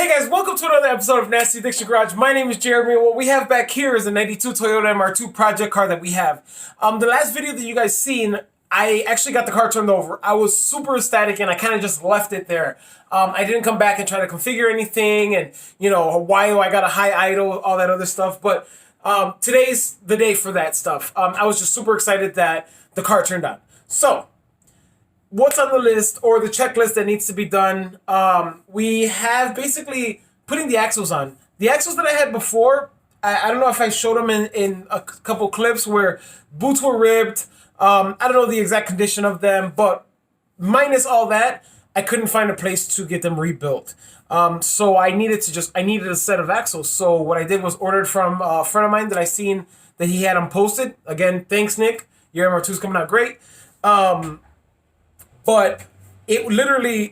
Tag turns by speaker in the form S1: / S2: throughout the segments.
S1: Hey guys, welcome to another episode of Nasty Addiction Garage. My name is Jeremy, and what we have back here is a 92 Toyota MR2 project car that we have. The last video that you guys seen, I actually got the car turned over. I was super ecstatic and I kind of just left it there. I didn't come back and try to configure anything and, why I got a high idle, all that other stuff. But today's the day for that stuff. I was just super excited that the car turned on. So, what's on the list or the checklist that needs to be done? We have basically putting the axles on. The axles that I had before, I don't know if I showed them in a couple clips where boots were ripped. I don't know the exact condition of them, but minus all that, I couldn't find a place to get them rebuilt. So I needed a set of axles. So what I did was ordered from a friend of mine that I seen that he had them posted. Again, thanks Nick. Your MR2's coming out great. But it literally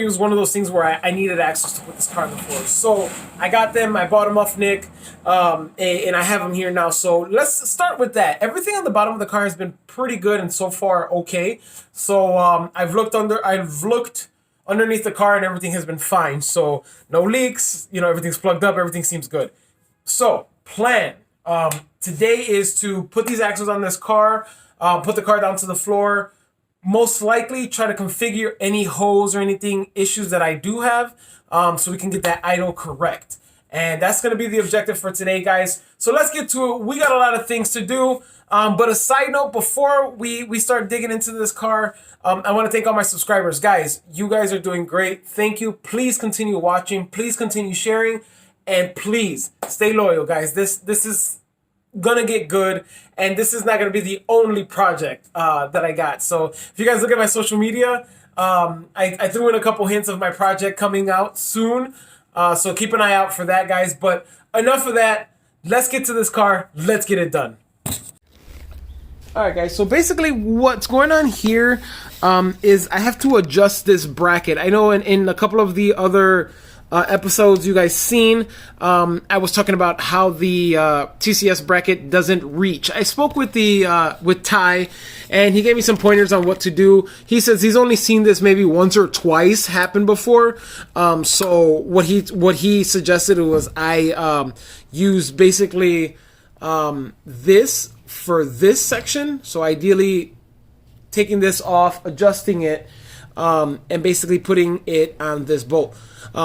S1: was one of those things where I needed access to put this car on the floor. So I got them. I bought them off Nick, and I have them here now. So let's start with that. Everything on the bottom of the car has been pretty good and so far okay. So I've looked underneath the car and everything has been fine. So no leaks. Everything's plugged up. Everything seems good. So plan today is to put these axles on this car, put the car down to the floor. Most likely try to configure any holes or anything issues that I do have, so we can get that idle correct. And that's going to be the objective for today, guys. So let's get to it. We got a lot of things to do. But a side note, before we start digging into this car, I want to thank all my subscribers. Guys, you guys are doing great. Thank you. Please continue watching. Please continue sharing. And please stay loyal, guys. This is gonna get good, and this is not gonna be the only project that I got. So if you guys look at my social media, I threw in a couple hints of my project coming out soon, so keep an eye out for that, guys. But enough of that, let's get to this car. Let's get it done. Alright guys, so basically what's going on here is I have to adjust this bracket. I know in a couple of the other episodes you guys seen, I was talking about how the TCS bracket doesn't reach. I spoke with with Ty, and he gave me some pointers on what to do. He says he's only seen this maybe once or twice happen before. So what he suggested was I use basically this for this section. So ideally taking this off, adjusting it, and basically putting it on this bolt.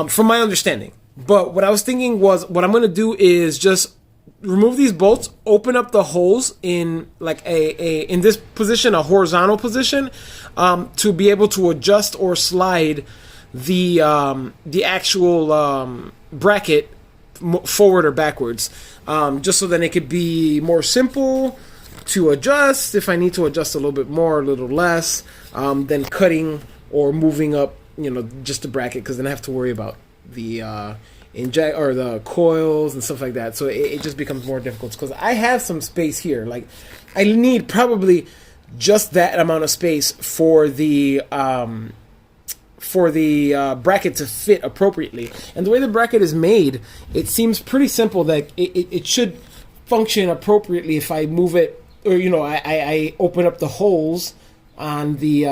S1: From my understanding. But what I was thinking was what I'm going to do is just remove these bolts, open up the holes in like in this position, a horizontal position, to be able to adjust or slide the actual bracket forward or backwards, just so that it could be more simple to adjust if I need to adjust a little bit more, a little less, than cutting or moving up, just the bracket, because then I have to worry about the inject or the coils and stuff like that. So it just becomes more difficult because I have some space here. Like I need probably just that amount of space for the bracket to fit appropriately. And the way the bracket is made, it seems pretty simple that it should function appropriately if I move it, or I open up the holes on the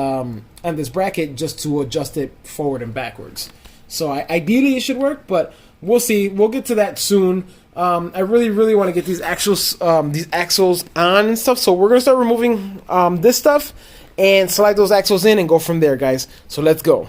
S1: on this bracket just to adjust it forward and backwards. So ideally it should work, but we'll see. We'll get to that soon. I really want to get these axles on and stuff. So we're gonna start removing this stuff and slide those axles in and go from there, guys. So let's go.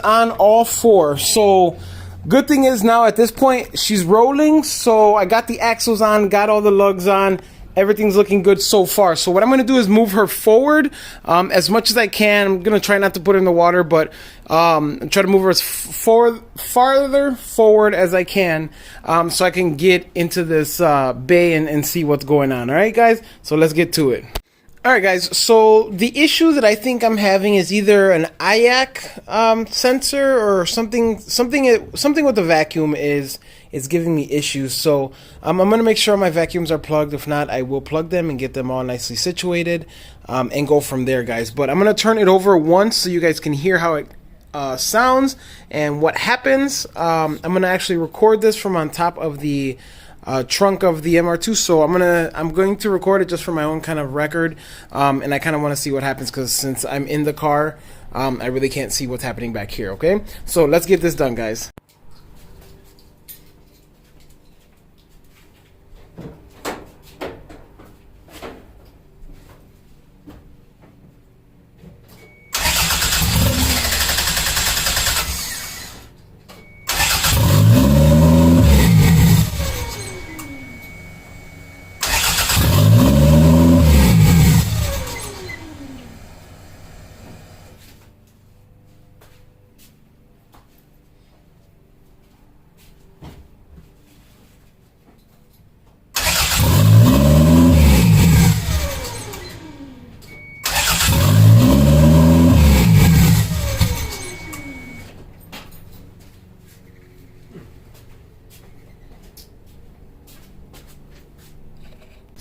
S1: On all four. So good thing is now at this point she's rolling, so I got the axles on, got all the lugs on, everything's looking good so far. So what I'm going to do is move her forward as much as I can. I'm going to try not to put her in the water, but try to move her as farther forward as I can, so I can get into this bay and see what's going on. All right, guys, so let's get to it. Alright guys, so the issue that I think I'm having is either an IAC sensor or something with the vacuum is giving me issues. So I'm going to make sure my vacuums are plugged. If not, I will plug them and get them all nicely situated and go from there, guys. But I'm going to turn it over once so you guys can hear how it sounds and what happens. I'm going to actually record this from on top of the trunk of the MR2, so I'm going to record it just for my own kind of record, and I kind of want to see what happens, because since I'm in the car, I really can't see what's happening back here. Okay, so let's get this done, guys.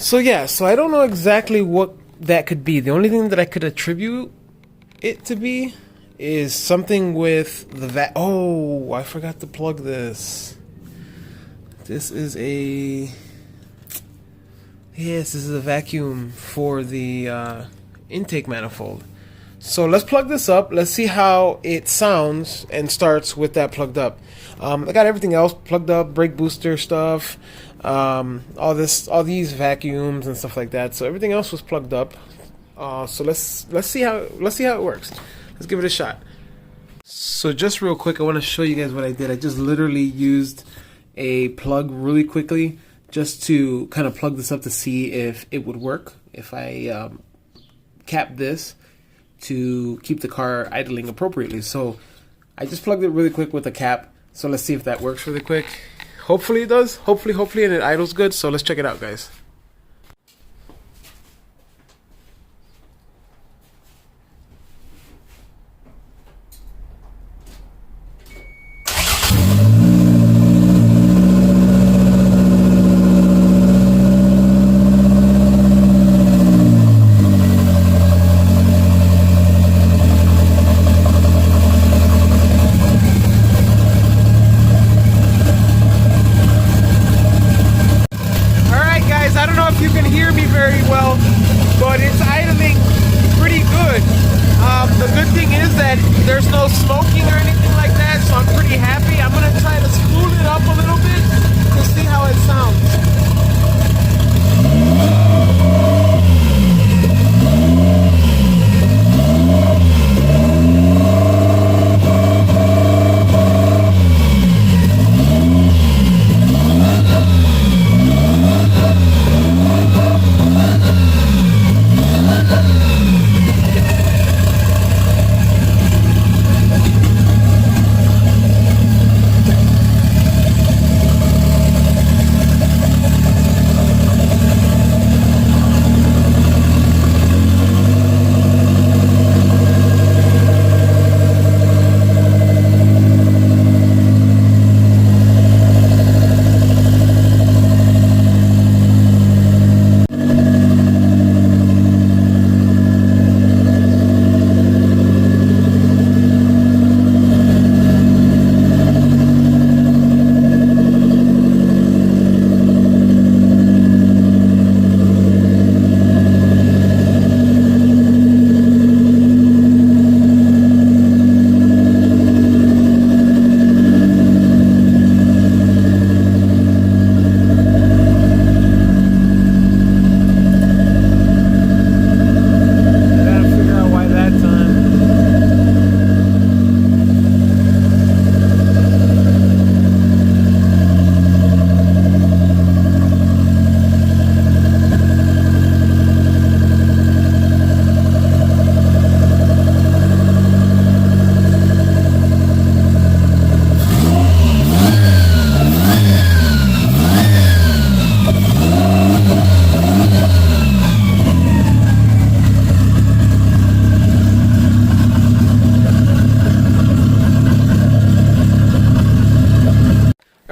S1: So yeah, so I don't know exactly what that could be. The only thing that I could attribute it to be is something with the oh, I forgot to plug this. This is this is a vacuum for the intake manifold. So let's plug this up. Let's see how it sounds and starts with that plugged up. I got everything else plugged up, brake booster stuff, all these vacuums and stuff like that. So everything else was plugged up. So let's see how it works. Let's give it a shot. So just real quick, I want to show you guys what I did. I just literally used a plug really quickly just to kind of plug this up to see if it would work if I cap this to keep the car idling appropriately. So I just plugged it really quick with a cap. So let's see if that works really quick. Hopefully it does. Hopefully, and it idles good. So let's check it out, guys. I don't know if you can hear me very well, but it's idling pretty good. The good thing is that there's no smoking or anything like that, so I'm pretty happy. I'm going to try to spool it up a little bit to see how it sounds.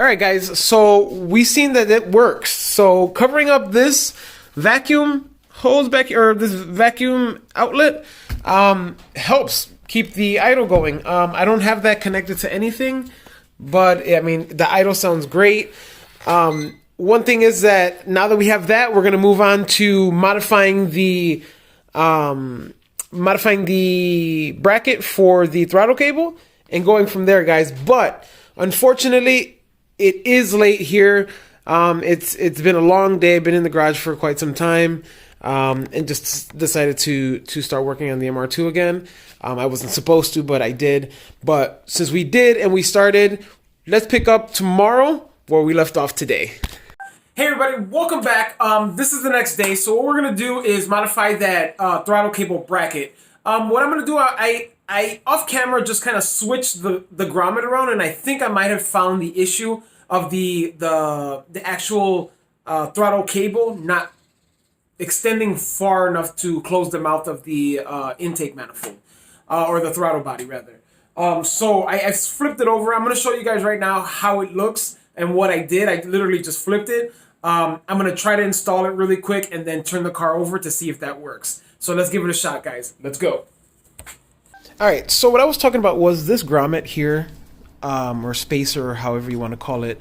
S1: right, guys. So we seen that it works. So covering up this vacuum hose back or this vacuum outlet helps keep the idle going. I don't have that connected to anything, but I mean the idle sounds great. One thing is that now that we have that, we're gonna move on to modifying the bracket for the throttle cable and going from there, guys. But unfortunately, it is late here. It's been a long day. I've been in the garage for quite some time, and just decided to start working on the MR2 again. I wasn't supposed to, but I did. But since we did and we started, let's pick up tomorrow where we left off today. Hey everybody, welcome back. This is the next day. So what we're gonna do is modify that throttle cable bracket. What I'm gonna do, I off camera just kind of switched the grommet around, and I think I might have found the issue of the actual throttle cable not extending far enough to close the mouth of the intake manifold, or the throttle body rather. So I flipped it over. I'm gonna show you guys right now how it looks and what I did. I literally just flipped it. I'm going to try to install it really quick and then turn the car over to see if that works. So let's give it a shot, guys. Let's go. All right, so what I was talking about was this grommet here, or spacer, or however you want to call it,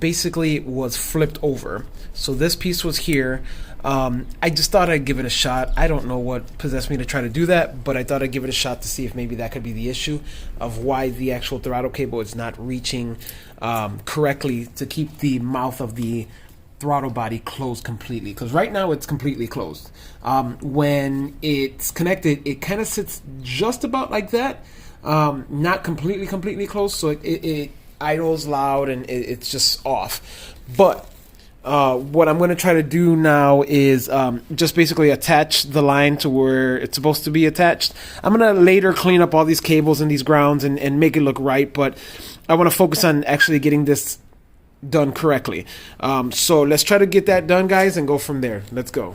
S1: basically was flipped over. So this piece was here. I just thought I'd give it a shot. I don't know what possessed me to try to do that, but I thought I'd give it a shot to see if maybe that could be the issue of why the actual throttle cable is not reaching correctly to keep the mouth of the throttle body closed completely, because right now it's completely closed. When it's connected, it kind of sits just about like that, not completely closed, so it idles loud and it's just off. But what I'm going to try to do now is just basically attach the line to where it's supposed to be attached. I'm going to later clean up all these cables and these grounds and make it look right, but I want to focus on actually getting this done correctly. So let's try to get that done, guys, and go from there. Let's go.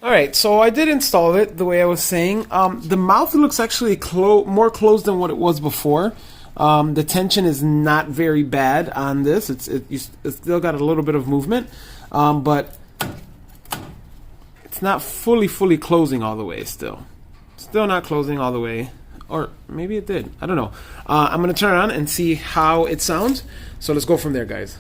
S1: All right, so I did install it the way I was saying. The mouth looks actually more closed than what it was before. The tension is not very bad on this. It's still got a little bit of movement, but it's not fully closing all the way still. Still not closing all the way, or maybe it did. I don't know. I'm gonna turn it on and see how it sounds. So let's go from there, guys.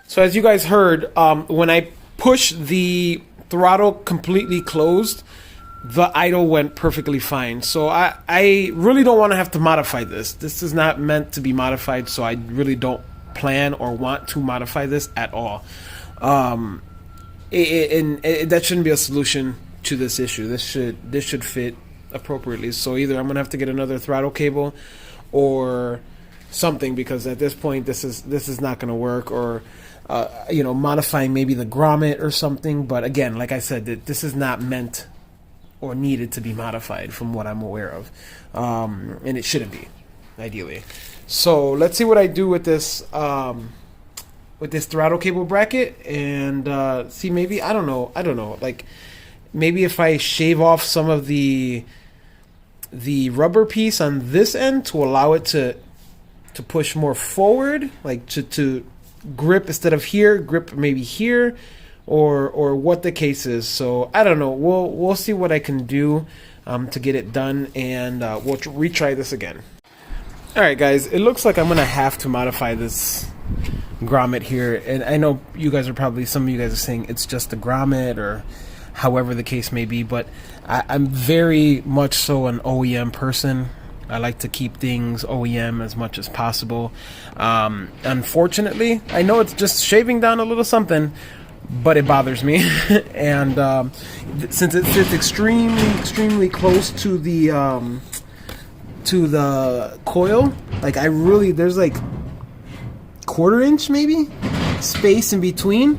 S1: So as you guys heard, when I pushed the throttle completely closed, the idle went perfectly fine. So I really don't want to have to modify this. This is not meant to be modified, so I really don't plan or want to modify this at all. And that shouldn't be a solution to this issue. This should fit appropriately. So either I'm gonna have to get another throttle cable or something, because at this point this is not gonna work, or modifying maybe the grommet or something. But again, like I said, this is not meant or needed to be modified from what I'm aware of, and it shouldn't be, ideally. So let's see what I do with this throttle cable bracket, and see, maybe I don't know, like maybe if I shave off some of the rubber piece on this end to allow it to to push more forward, like to grip instead of here, grip maybe here, or what the case is. So I don't know. We'll see what I can do to get it done, and we'll retry this again. All right, guys. It looks like I'm gonna have to modify this grommet here, and I know you guys are probably, some of you guys are saying it's just a grommet or however the case may be, but I'm very much so an OEM person. I like to keep things OEM as much as possible. Unfortunately, I know it's just shaving down a little something, but it bothers me. And since it sits extremely close to the coil, like there's like 1/4 inch maybe space in between.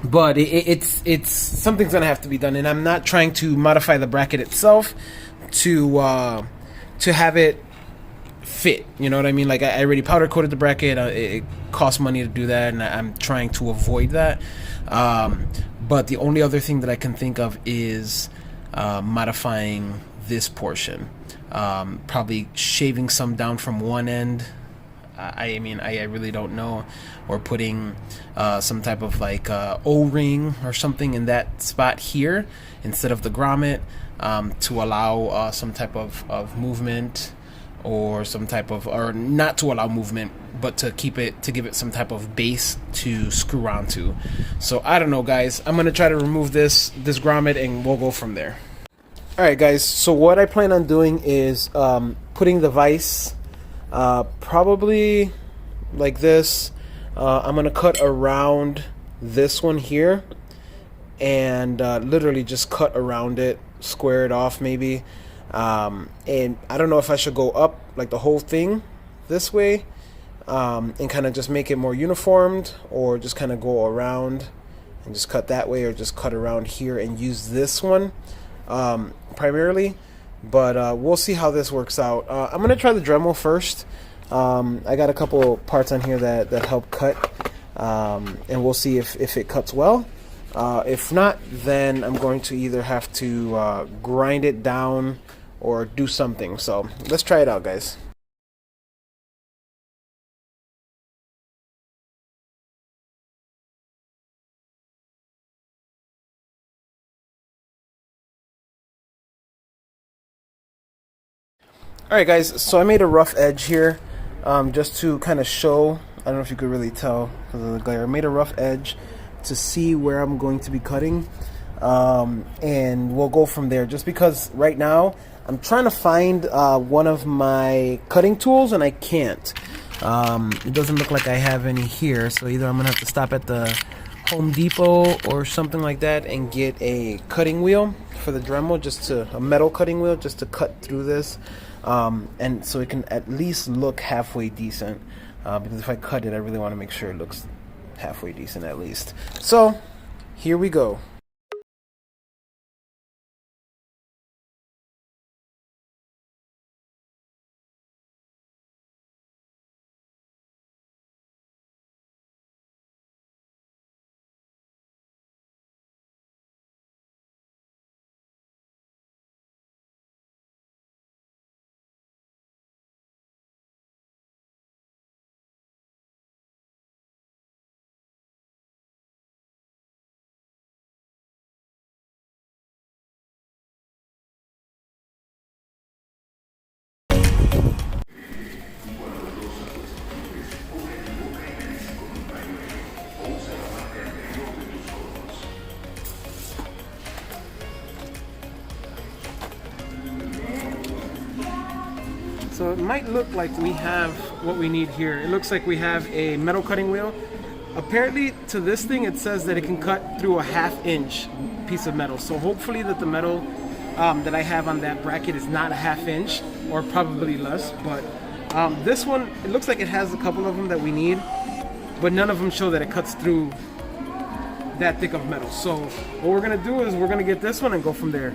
S1: But it's something's gonna have to be done, and I'm not trying to modify the bracket itself to have it fit. You know what I mean? Like I already powder coated the bracket. It costs money to do that, and I'm trying to avoid that. But the only other thing that I can think of is modifying this portion. Probably shaving some down from one end. I mean, I really don't know, or putting some type of like O-ring or something in that spot here instead of the grommet, to allow some type of movement, or some type of, or not to allow movement, but to give it some type of base to screw onto. So I don't know, guys. I'm gonna try to remove this grommet, and we'll go from there. All right, guys. So what I plan on doing is putting the vise. Probably like this. I'm gonna cut around this one here, and literally just cut around it, square it off maybe. And I don't know if I should go up like the whole thing this way, and kind of just make it more uniformed, or just kind of go around and just cut that way, or just cut around here and use this one primarily. But we'll see how this works out. I'm going to try the Dremel first. I got a couple parts on here that help cut, and we'll see if it cuts well. If not, then I'm going to either have to grind it down or do something. So let's try it out, guys. Alright, guys, so I made a rough edge here, just to kind of show. I don't know if you could really tell because of the glare. I made a rough edge to see where I'm going to be cutting, and we'll go from there, just because right now I'm trying to find one of my cutting tools, and I can't. It doesn't look like I have any here, so either I'm gonna have to stop at the Home Depot or something like that and get a cutting wheel for the Dremel, a metal cutting wheel, just to cut through this. And so it can at least look halfway decent, because if I cut it, I really want to make sure it looks halfway decent at least. So here we go. So it might look like we have what we need here. It looks like we have a metal cutting wheel. Apparently to this thing it says that it can cut through a 1/2 inch piece of metal. So hopefully that the metal that I have on that bracket is not a 1/2 inch, or probably less. But this one, it looks like it has a couple of them that we need, but none of them show that it cuts through that thick of metal. So what we're gonna do is we're gonna get this one and go from there.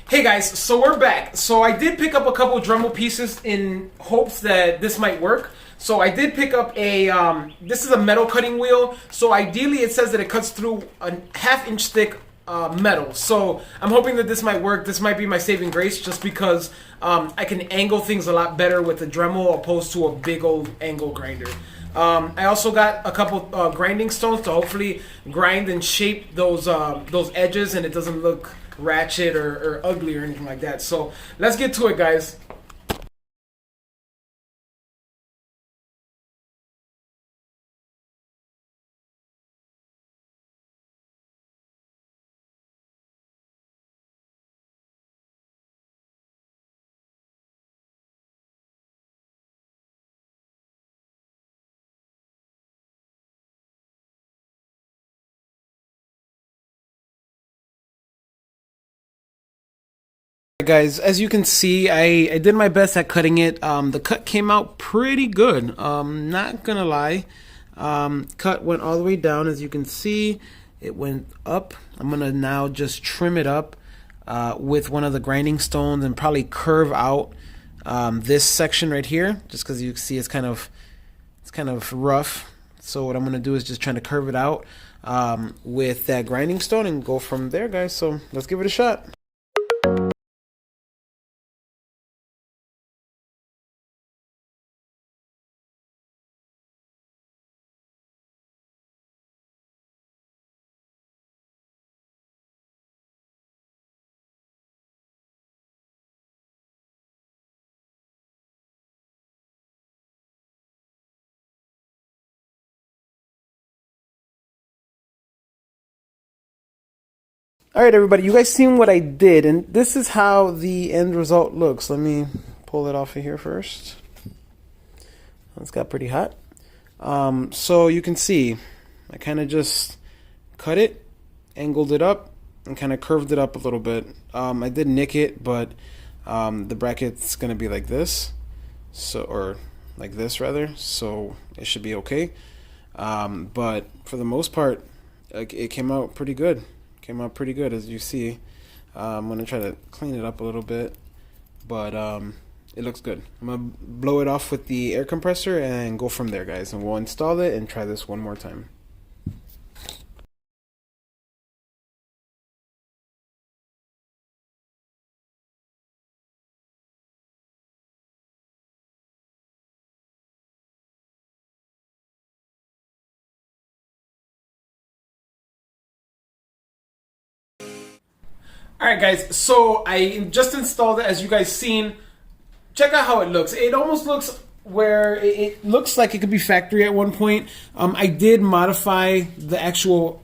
S1: Hey guys, so we're back. So I did pick up a couple of Dremel pieces in hopes that this might work. So I did pick up this is a metal cutting wheel. So ideally it says that it cuts through a 1/2 inch thick metal. So I'm hoping that this might work. This might be my saving grace, just because I can angle things a lot better with the Dremel opposed to a big old angle grinder. I also got a couple grinding stones to hopefully grind and shape those edges, and it doesn't look ratchet or ugly or anything like that. So let's get to it, guys. Guys, as you can see, I did my best at cutting it. The cut came out pretty good. Not gonna lie. Cut went all the way down. As you can see, it went up. I'm gonna now just trim it up with one of the grinding stones and probably curve out this section right here, just because you see it's kind of rough. So what I'm gonna do is just try to curve it out with that grinding stone and go from there, guys. So let's give it a shot. All right, everybody, you guys seen what I did, and this is how the end result looks. Let me pull it off of here first. It's got pretty hot. So you can see, I kind of just cut it, angled it up, and kind of curved it up a little bit. I did nick it, but the bracket's gonna be like this, or like this rather. So it should be okay. But for the most part, it came out pretty good. Came out pretty good, as you see. I'm gonna try to clean it up a little bit, but it looks good. I'm gonna blow it off with the air compressor and go from there, guys, and we'll install it and try this one more time. Alright, guys, so I just installed it, as you guys seen. Check out how it looks. It almost looks where it looks like it could be factory at one point. I did modify the actual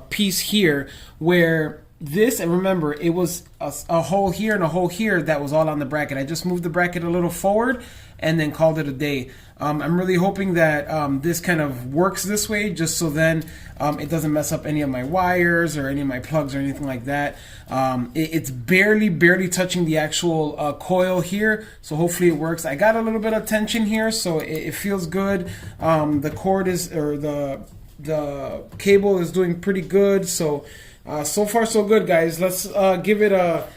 S1: piece here, where this, and remember, it was a hole here and a hole here that was all on the bracket. I just moved the bracket a little forward and then called it a day. I'm really hoping that this kind of works this way, just so then it doesn't mess up any of my wires or any of my plugs or anything like that. It's barely touching the actual coil here, so hopefully it works. I got a little bit of tension here, so it feels good. The cord is, or the cable is doing pretty good, so so far so good, guys. Let's give it a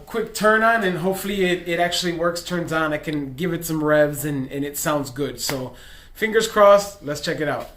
S1: quick turn on, and hopefully it actually works, turns on. I can give it some revs and it sounds good. So fingers crossed, let's check it out.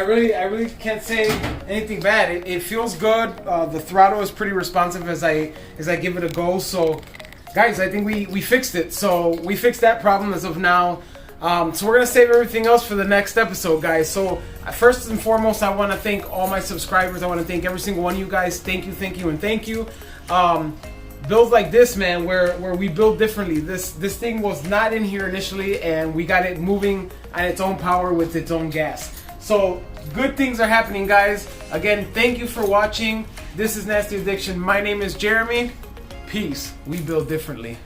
S1: I really can't say anything bad. It feels good. The throttle is pretty responsive as I give it a go. So, guys, I think we fixed it. So we fixed that problem as of now. So we're gonna save everything else for the next episode, guys. So first and foremost, I want to thank all my subscribers. I want to thank every single one of you guys. Thank you, and thank you. Builds like this, man, where we build differently. This thing was not in here initially, and we got it moving on its own power with its own gas. So good things are happening, guys. Again, thank you for watching. This is Nasty Addiction. My name is Jeremy. Peace. We build differently.